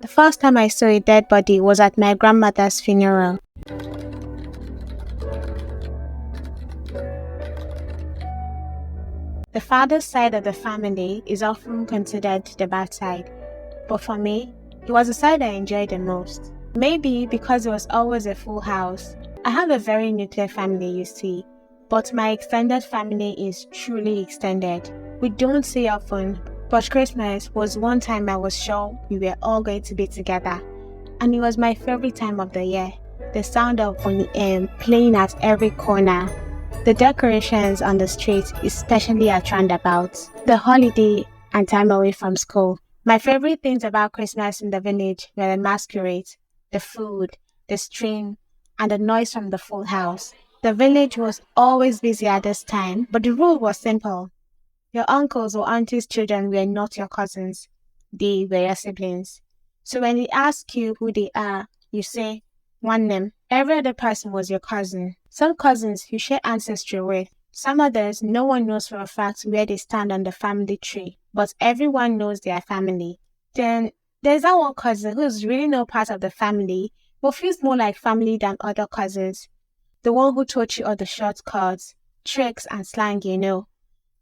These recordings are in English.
The first time I saw a dead body was at my grandmother's funeral. The father's side of the family is often considered the bad side, but for me, it was the side I enjoyed the most. Maybe because it was always a full house. I have a very nuclear family, you see, but my extended family is truly extended. We don't see often, but Christmas was one time I was sure we were all going to be together, and it was my favorite time of the year. The sound of Bonnie M playing at every corner, the decorations on the street, especially at roundabouts, the holiday and time away from school. My favorite things about Christmas in the village were the masquerade, the food, the stream, and the noise from the full house. The village was always busy at this time, but the rule was simple. Your uncles or aunties' children were not your cousins. They were your siblings. So when they ask you who they are, you say, one name. Every other person was your cousin. Some cousins you share ancestry with. Some others, no one knows for a fact where they stand on the family tree, but everyone knows their family. Then there's that one cousin who's really no part of the family, but feels more like family than other cousins. The one who taught you all the shortcuts, tricks, and slang you know.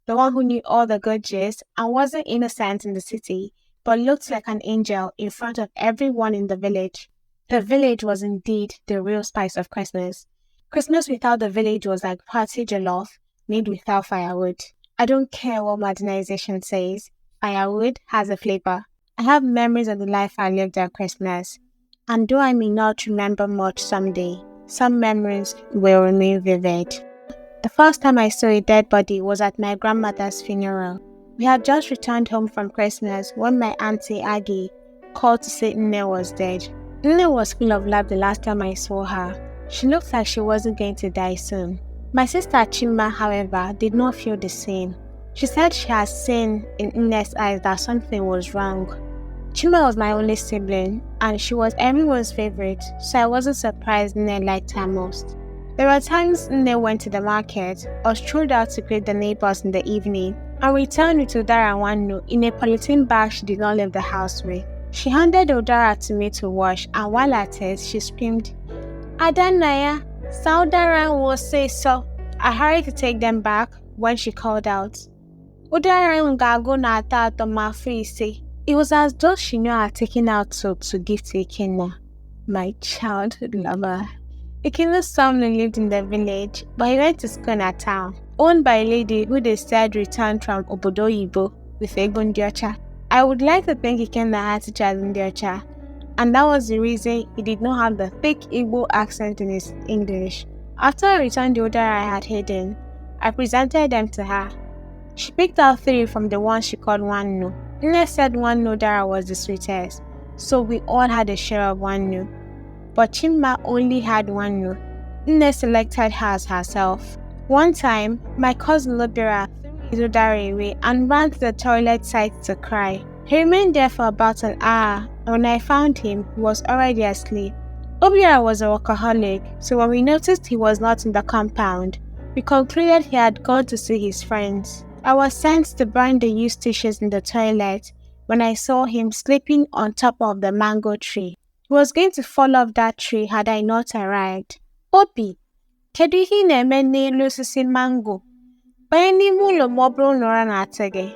The one who knew all the good gist and wasn't innocent in the city, but looked like an angel in front of everyone in the village. The village was indeed the real spice of Christmas. Christmas without the village was like party jollof made without firewood. I don't care what modernization says, firewood has a flavor. I have memories of the life I lived at Christmas, and though I may not remember much someday, some memories will remain vivid. The first time I saw a dead body was at my grandmother's funeral. We had just returned home from Christmas when my auntie Aggie called to say Nne was dead. Nne was full of life the last time I saw her. She looked like she wasn't going to die soon. My sister Chima, however, did not feel the same. She said she had seen in Nne's eyes that something was wrong. Chima was my only sibling, and she was everyone's favorite, so I wasn't surprised Nne liked her most. There were times Nne went to the market or strolled out to greet the neighbors in the evening and returned with Udara Wannu in a polythene bag she did not leave the house with. She handed Udara to me to wash, and while at it, she screamed, Adanna, Saudara will say so. I hurried to take them back when she called out, Udara ngago na ata mafu ise. It was as though she knew I had taken out soap to give to Ikenna, my childhood lover. Ikenna's family lived in the village, but he went to school in a town, owned by a lady who they said returned from Obodo Yibo with Igbo Ndiocha. I would like to think Ikenna had teachers in Ndiocha, and that was the reason he did not have the thick Igbo accent in his English. After I returned the order I had hidden, I presented them to her. She picked out 3 from the ones she called Wannu. Nne said Wannu Dara was the sweetest, so we all had a share of Wannu. But Chima only had Wannu. Nne selected hers herself. One time, my cousin Lobira threw his Udara away and ran to the toilet site to cry. He remained there for about an hour, and when I found him, he was already asleep. Obiara was a workaholic, so when we noticed he was not in the compound, we concluded he had gone to see his friends. I was sent to burn the used tissues in the toilet when I saw him sleeping on top of the mango tree. He was going to fall off that tree had I not arrived. Obi, kedu ihe na-eme n'elu osisi mango? Banye n'ime ụlọ ma ọ bụrụ na ụra na-atụ gị.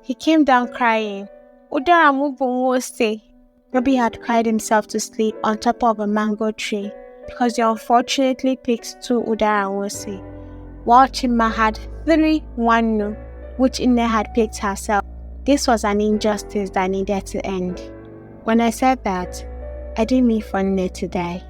He came down crying. Udara mụ bụ nwa ose. Obi had cried himself to sleep on top of a mango tree because he unfortunately picked 2 Udara Nwose, while Chima had 3 Wannu, which Nne had picked herself. This was an injustice that needed to end. When I said that, I didn't mean for Nne to die.